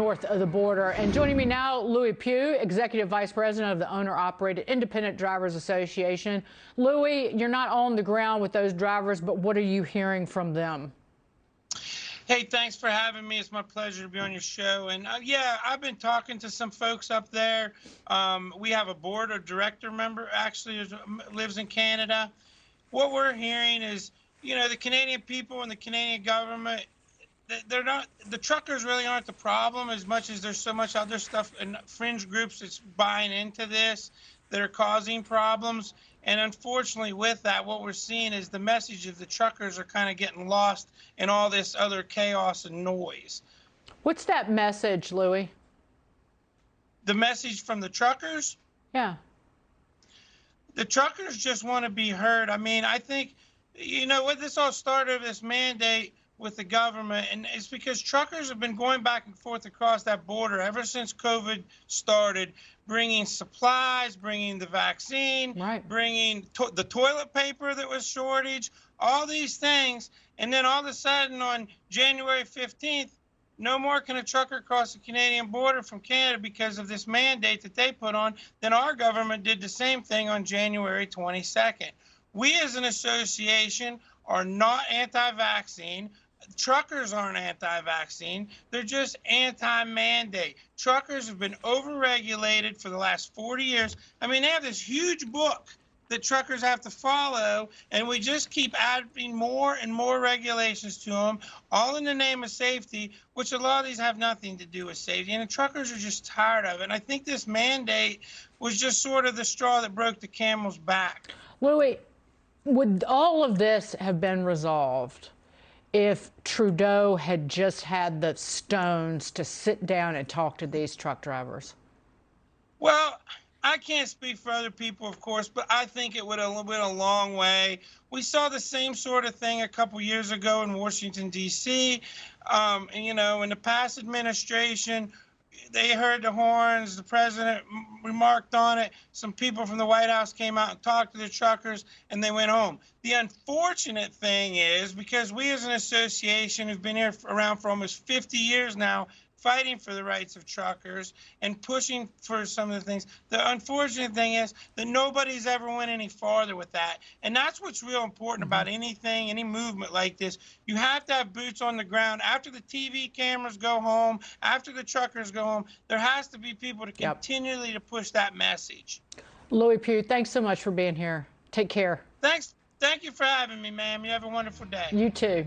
north of the border. And joining me now, Pugh, Executive Vice President of the Owner-Operated Independent Drivers Association. Louis, you're not on the ground with those drivers, but what are you hearing from them? Hey, thanks for having me. It's my pleasure to be on your show. And yeah, I've been talking to some folks up there. We have a board of director member actually lives in Canada. What we're hearing is, you know, the Canadian people and the Canadian government, they're not, the truckers really aren't the problem as much as there's so much other stuff and fringe groups that's buying into this that are causing problems. And unfortunately with that, what we're seeing is the message of the truckers are kind of getting lost in all this other chaos and noise. What's that message, Louis? The message from the truckers? Yeah. The truckers just want to be heard. I mean, I think, you know, what this all started, this mandate with the government, and it's because truckers have been going back and forth across that border ever since COVID started, bringing supplies, bringing the vaccine, right, bringing the toilet paper that was shortage, all these things. And then all of a sudden on January 15th, no more can a trucker cross the Canadian border from Canada because of this mandate that they put on. Then our government did the same thing on January 22nd. We as an association are not anti-vaccine. Truckers aren't anti-vaccine. They're just anti-mandate. Truckers have been overregulated for the last 40 years. I mean, they have this huge book that truckers have to follow, and we just keep adding more and more regulations to them, all in the name of safety, which a lot of these have nothing to do with safety, and the truckers are just tired of it. And I think this mandate was just sort of the straw that broke the camel's back. Louis, would all of this have been resolved if Trudeau had just had the stones to sit down and talk to these truck drivers? Well, I can't speak for other people, of course, but I think it would have went a long way. We saw the same sort of thing a couple years ago in Washington, D.C. And, you know, in the past administration, they heard the horns, the president remarked on it, some people from the White House came out and talked to the truckers, and they went home. The unfortunate thing is, because we as an association have been here around for almost 50 years now, fighting for the rights of truckers and pushing for some of the things, the unfortunate thing is that nobody's ever went any farther with that. And that's what's real important about anything, any movement like this. You have to have boots on the ground. After the TV cameras go home, after the truckers go home, there has to be people to continually to push that message. Louis Pugh, thanks so much for being here. Take care. Thanks. Thank you for having me, ma'am. You have a wonderful day. You too.